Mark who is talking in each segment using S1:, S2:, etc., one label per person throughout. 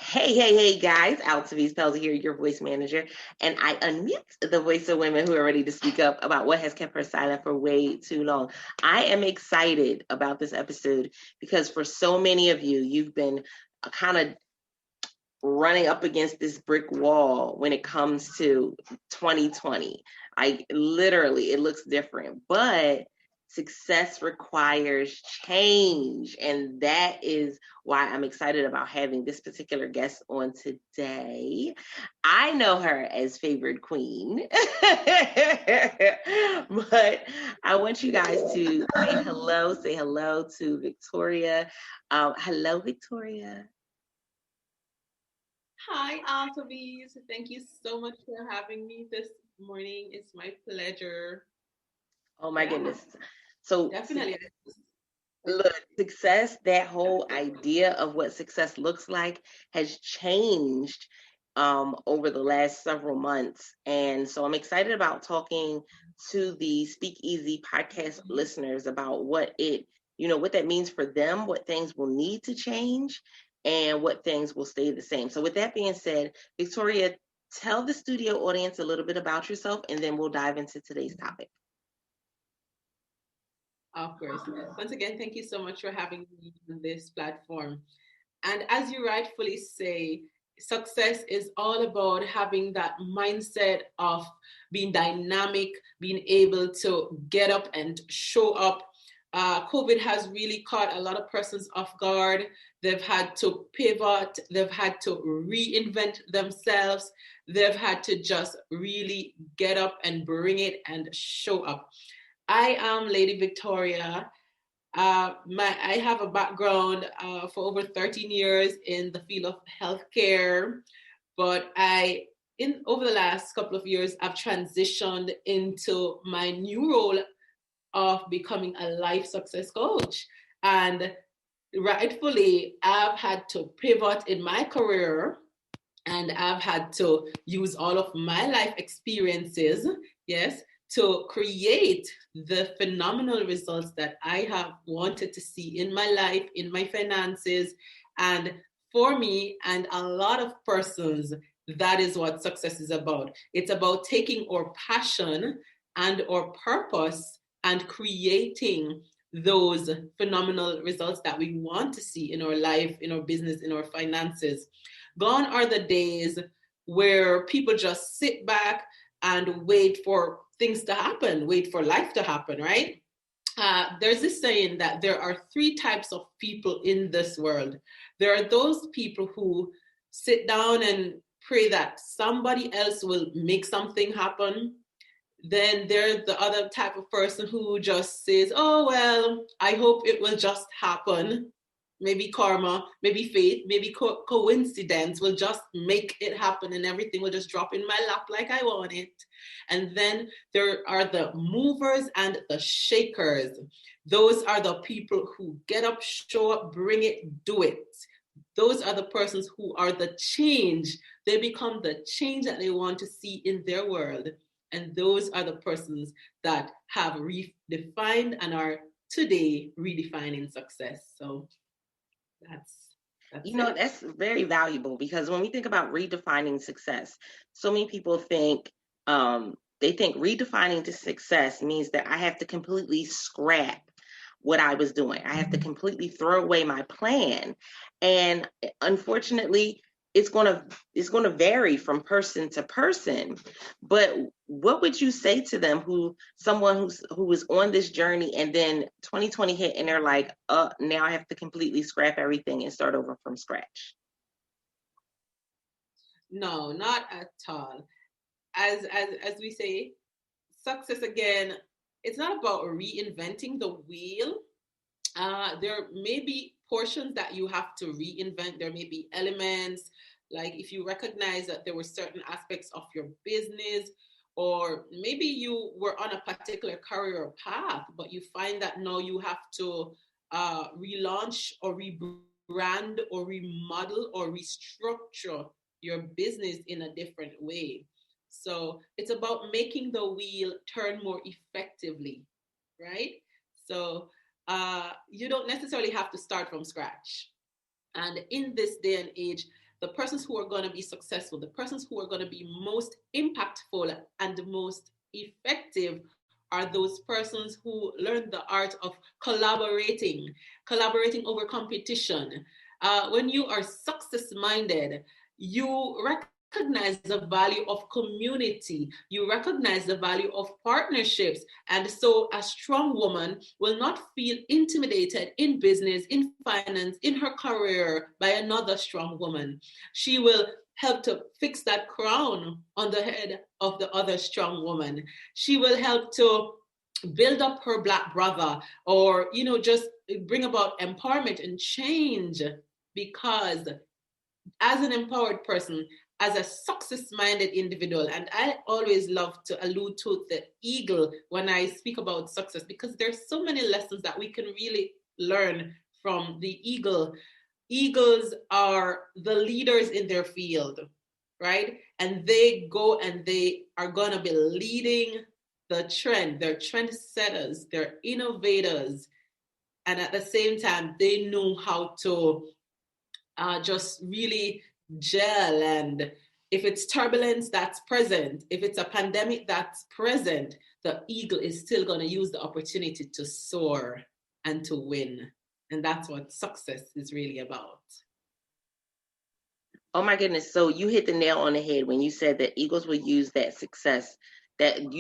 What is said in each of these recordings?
S1: Hey, guys. Altavis Pelzer here, your voice manager. And I unmute the voice of women who are ready to speak up about what has kept her silent for way too long. I am excited about this episode because for so many of you, you've been kind of running up against this brick wall when it comes to 2020. It looks different, but success requires change. And that is why I'm excited about having this particular guest on today. I know her as Favored Queen, but I want you guys to say hello to Victoria. Hello, Victoria.
S2: Hi, Altavis. Thank you so much for having me this morning. It's my pleasure.
S1: Oh my
S2: Yeah,
S1: goodness. So
S2: definitely.
S1: look, success, that whole idea of what success looks like has changed over the last several months. And so I'm excited about talking to the Speakeasy podcast listeners about what that means for them, what things will need to change, and what things will stay the same. So with that being said, Victoria, tell the studio audience a little bit about yourself, and then we'll dive into today's topic.
S2: Of course. Once again, thank you so much for having me on this platform. And as you rightfully say, success is all about having that mindset of being dynamic, being able to get up and show up. COVID has really caught a lot of persons off guard. They've had to pivot, they've had to reinvent themselves, they've had to just really get up and bring it and show up. I am Lady Victoria. I have a background for over 13 years in the field of healthcare, but in over the last couple of years, I've transitioned into my new role of becoming a life success coach. And rightfully, I've had to pivot in my career and I've had to use all of my life experiences, yes, to create the phenomenal results that I have wanted to see in my life, in my finances. And for me and a lot of persons, that is what success is about. It's about taking our passion and our purpose and creating those phenomenal results that we want to see in our life, in our business, in our finances. Gone are the days where people just sit back and wait for things to happen, wait for life to happen, right? There's this saying that there are three types of people in this world. There are those people who sit down and pray that somebody else will make something happen. Then there's the other type of person who just says, oh, well, I hope it will just happen. Maybe karma, maybe fate, maybe coincidence will just make it happen and everything will just drop in my lap like I want it. And then there are the movers and the shakers. Those are the people who get up, show up, bring it, do it. Those are the persons who are the change. They become the change that they want to see in their world. And those are the persons that have redefined and are today redefining success. So that's it.
S1: That's very valuable because when we think about redefining success, so many people they think redefining to success means that I have to completely scrap what I was doing. I have to completely throw away my plan. And unfortunately, it's going to vary from person to person. But what would you say to them who was on this journey and then 2020 hit and they're like, now I have to completely scrap everything and start over from
S2: No, not at all. As we say, success again, it's not about reinventing the wheel. There may be portions that you have to reinvent. There may be elements, like if you recognize that there were certain aspects of your business, or maybe you were on a particular career path, but you find that now you have to relaunch or rebrand or remodel or restructure your business in a different way. So it's about making the wheel turn more effectively, right? So you don't necessarily have to start from scratch. And in this day and age, the persons who are going to be successful, the persons who are going to be most impactful and the most effective are those persons who learn the art of collaborating over competition. When you are success minded, you recognize the value of community, you recognize the value of partnerships. And so a strong woman will not feel intimidated in business, in finance, in her career by another strong woman. She will help to fix that crown on the head of the other strong woman. She will help to build up her Black brother, or just bring about empowerment and change, because as an empowered person, as a success-minded individual, and I always love to allude to the eagle when I speak about success, because there's so many lessons that we can really learn from the eagle. Eagles are the leaders in their field, right? And they go and they are going to be leading the trend. They're trendsetters, they're innovators, and at the same time, they know how to just really gel. And if it's turbulence that's present, if it's a pandemic that's present, the eagle is still going to use the opportunity to soar and to win. And that's what success is really about.
S1: Oh my goodness. So you hit the nail on the head when you said that eagles will use that success, that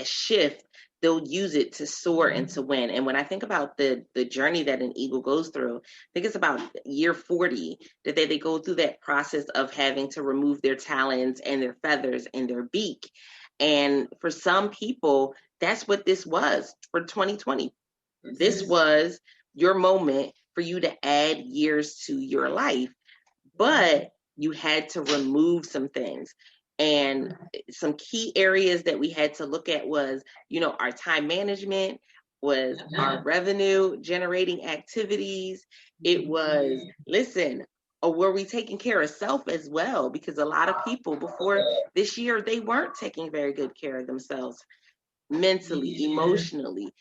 S1: shift, they'll use it to soar and to win. And when I think about the journey that an eagle goes through, I think it's about year 40 that they go through that process of having to remove their talons and their feathers and their beak. And for some people, that's what this was for 2020. This was your moment for you to add years to your life, but you had to remove some things. And some key areas that we had to look at was, our time management, was our revenue generating activities. It was, listen, or were we taking care of self as well? Because a lot of people before this year, they weren't taking very good care of themselves mentally, emotionally,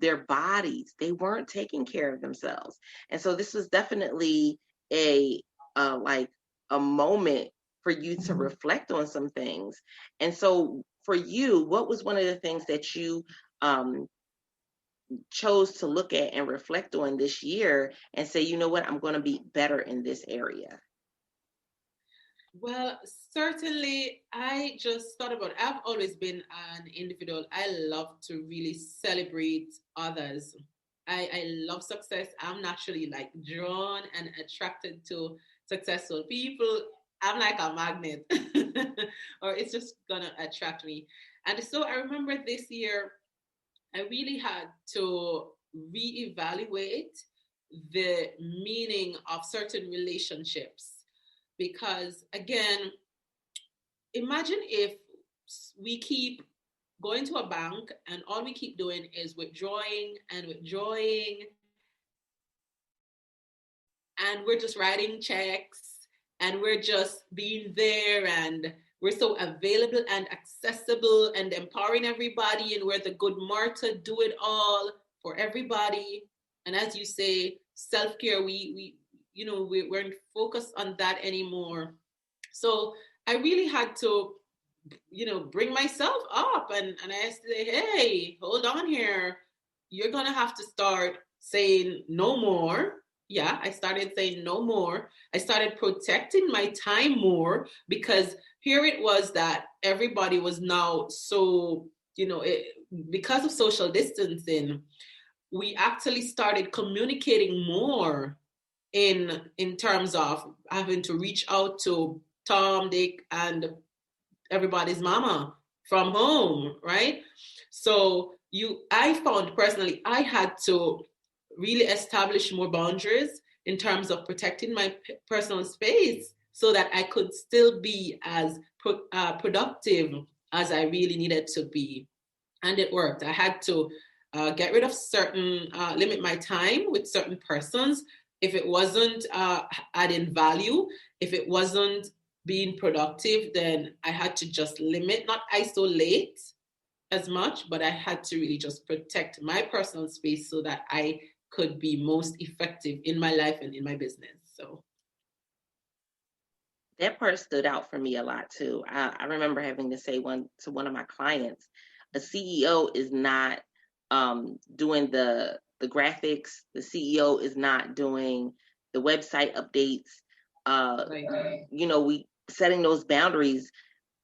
S1: their bodies, they weren't taking care of themselves. And so this was definitely a moment for you to reflect on some things. And so for you, what was one of the things that you chose to look at and reflect on this year and say, you know what, I'm going to be better in this area?
S2: Well, certainly, I just thought about it. I've always been an individual. I love to really celebrate others. I love success. I'm naturally like drawn and attracted to successful people. I'm like a magnet, or it's just gonna attract me. And so I remember this year, I really had to reevaluate the meaning of certain relationships, because again, imagine if we keep going to a bank and all we keep doing is withdrawing and withdrawing, and we're just writing checks, and we're just being there, and we're so available and accessible and empowering everybody, and we're the good Martha, do it all for everybody. And as you say, self-care, we weren't focused on that anymore. So I really had to, bring myself up, and I say, hey, hold on here. You're going to have to start saying no more. Yeah, I started saying no more. I started protecting my time more, because here it was that everybody was now so, because of social distancing, we actually started communicating more in terms of having to reach out to Tom, Dick, and everybody's mama from home, right? So I found personally, I had to really establish more boundaries in terms of protecting my personal space, so that I could still be as productive as I really needed to be. And it worked. I had to get rid of certain, limit my time with certain persons. If it wasn't adding value, if it wasn't being productive, then I had to just limit, not isolate as much, but I had to really just protect my personal space so that I could be most effective in my life and in my business. So
S1: That part stood out for me a lot too. I remember having to say to one of my clients, a CEO is not doing the graphics. The CEO is not doing the website updates.
S2: Right.
S1: We setting those boundaries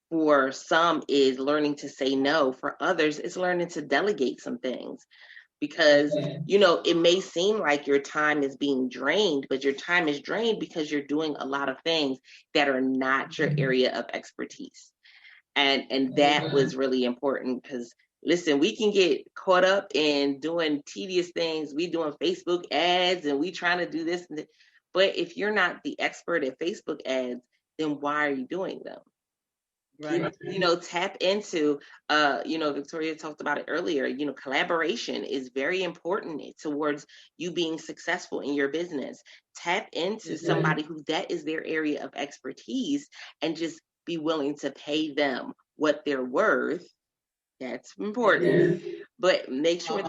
S1: for some is learning to say no. For others, it's learning to delegate some things because it may seem like your time is being drained, but your time is drained because you're doing a lot of things that are not your area of expertise. And that was really important because listen, we can get caught up in doing tedious things. We doing Facebook ads and we trying to do this but if you're not the expert at Facebook ads, then why are you doing them?
S2: Right.
S1: Tap into, Victoria talked about it earlier, collaboration is very important towards you being successful in your business. Tap into somebody who that is their area of expertise and just be willing to pay them what they're worth. That's important. But make sure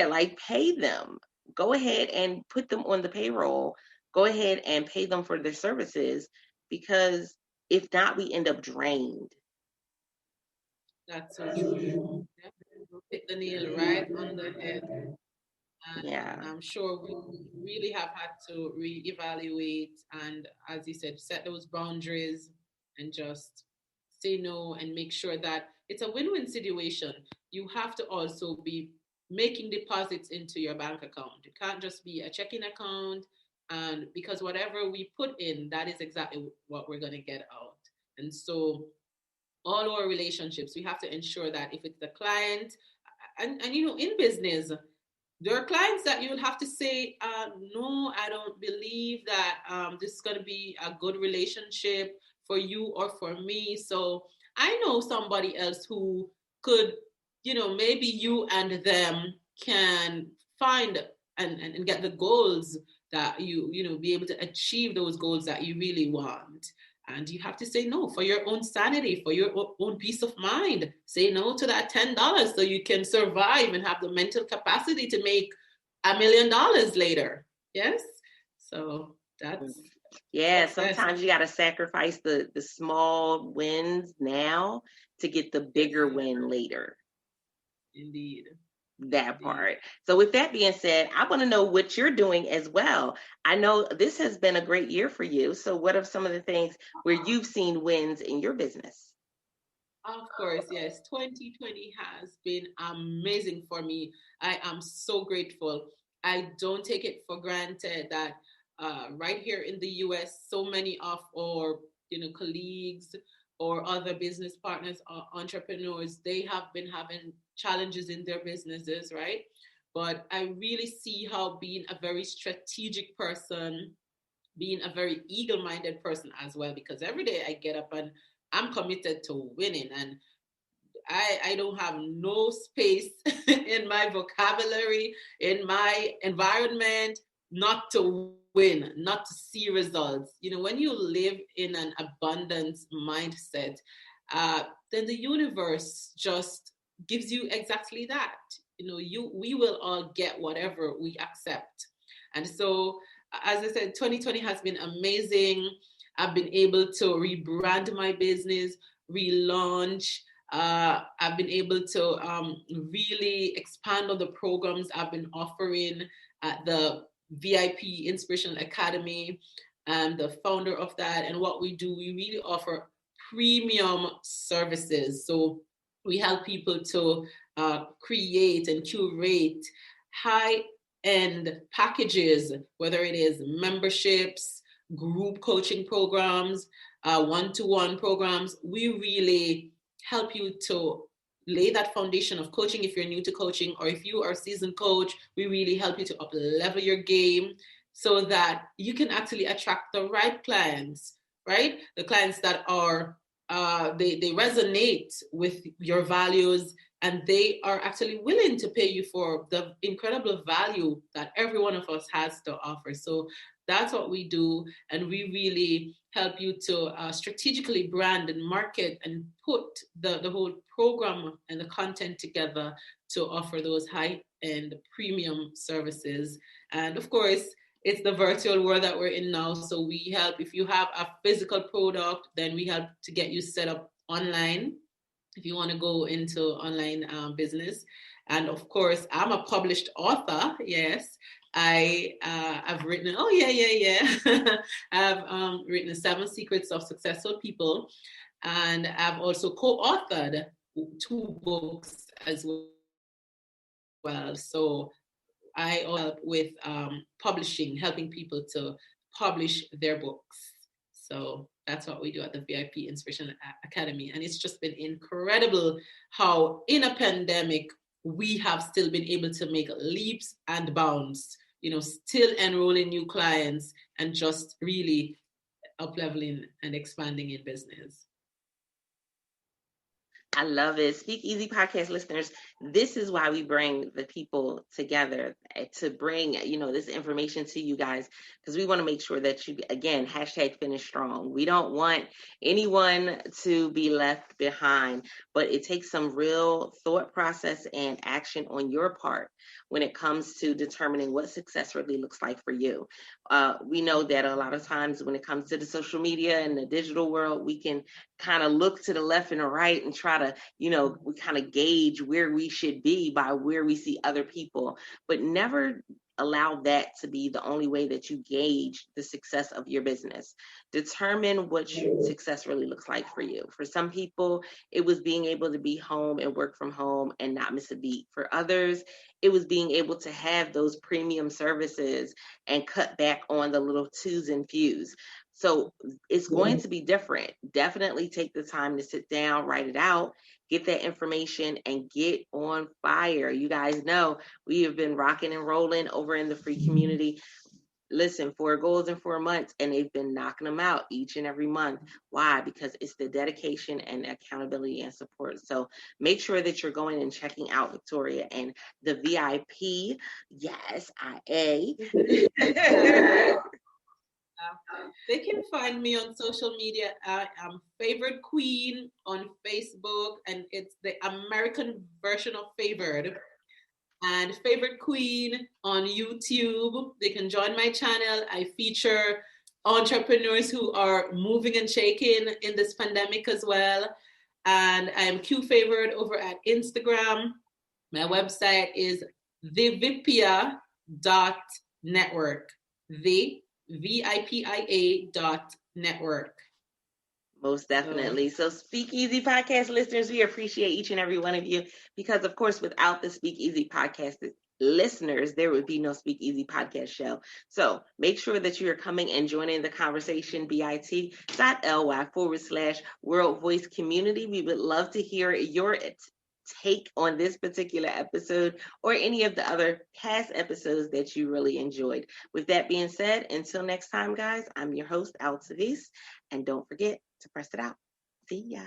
S1: like pay them. Go ahead and put them on the payroll. Go ahead and pay them for their services because if not, we end up drained.
S2: That's so true. Yeah. Hit the nail right on the head. And
S1: Yeah.
S2: I'm sure we really have had to reevaluate and, as you said, set those boundaries and just say no and make sure that it's a win-win situation. You have to also be making deposits into your bank account. It can't just be a checking account. And because whatever we put in, that is exactly what we're going to get out. And so all our relationships, we have to ensure that if it's the client, and in business, there are clients that you will have to say, no, I don't believe that this is going to be a good relationship for you or for me. So I know somebody else who could, maybe you and them can find and get the goals that be able to achieve those goals that you really want. And you have to say no for your own sanity, for your own peace of mind. Say no to that $10 so you can survive and have the mental capacity to make $1 million later. Yes. So that's
S1: sometimes you got to sacrifice the small wins now to get the bigger win later.
S2: Indeed.
S1: That part. So with that being said, I want to know what you're doing as well. I know this has been a great year for you. So what are some of the things where you've seen wins in your business?
S2: Of course, yes. 2020 has been amazing for me. I am so grateful. I don't take it for granted that right here in the US, so many of our colleagues or other business partners or entrepreneurs, they have been having challenges in their businesses, right? But I really see how being a very strategic person, being a very eagle-minded person as well, because every day I get up and I'm committed to winning, and I don't have no space in my vocabulary, in my environment, not to win, not to see results. When you live in an abundance mindset, then the universe just gives you exactly that. We will all get whatever we accept. And so, as I said, 2020 has been amazing. I've been able to rebrand my business, relaunch. I've been able to really expand on the programs I've been offering at the VIP Inspirational Academy. I'm the founder of that. And what we do, we really offer premium services. So we help people to create and curate high-end packages, whether it is memberships, group coaching programs, one-to-one programs. We really help you to lay that foundation of coaching if you're new to coaching, or if you are a seasoned coach, we really help you to up level your game so that you can actually attract the right clients, right? The clients that are they resonate with your values, and they are actually willing to pay you for the incredible value that every one of us has to offer. So that's what we do, and we really help you to strategically brand and market and put the whole program and the content together to offer those high-end premium services. And of course, it's the virtual world that we're in now. So we help, if you have a physical product, then we help to get you set up online if you want to go into online business. And of course, I'm a published author. Yes, I've written. Oh yeah. I've written 7 Secrets of Successful People, and I've also co-authored 2 books as well. So I help with publishing, helping people to publish their books. So that's what we do at the VIP Inspiration Academy. And it's just been incredible how in a pandemic, we have still been able to make leaps and bounds, still enrolling new clients and just really up-leveling and expanding in business.
S1: I love it. Speak Easy podcast listeners, this is why we bring the people together to bring, this information to you guys, because we want to make sure that you, again, #finish strong. We don't want anyone to be left behind, but it takes some real thought process and action on your part when it comes to determining what success really looks like for you. We know that a lot of times when it comes to the social media and the digital world, we can kind of look to the left and the right and try to, we kind of gauge where we should be by where we see other people, but never allow that to be the only way that you gauge the success of your business. Determine what success really looks like for you. For some people, it was being able to be home and work from home and not miss a beat. For others, it was being able to have those premium services and cut back on the little twos and fews. So it's going to be different. Definitely take the time to sit down, write it out, get that information, and get on fire. You guys know we have been rocking and rolling over in the free community. Listen, 4 goals in 4 months, and they've been knocking them out each and every month. Why? Because it's the dedication and accountability and support. So make sure that you're going and checking out Victoria and the VIP. Yes, IA.
S2: They can find me on social media. I'm Favored Queen on Facebook, and it's the American version of Favored. And Favored Queen on YouTube. They can join my channel. I feature entrepreneurs who are moving and shaking in this pandemic as well. And I am Q Favored over at Instagram. My website is thevipia.network. VIPIA.network.
S1: Most definitely. So Speak Easy podcast listeners, we appreciate each and every one of you, because of course, without the Speak Easy podcast listeners, there would be no Speak Easy podcast show. So make sure that you are coming and joining the conversation, bit.ly/World Voice Community. We would love to hear your take on this particular episode or any of the other past episodes that you really enjoyed. With that being said, until next time, guys, I'm your host, Altavis, and don't forget to press it out. See ya.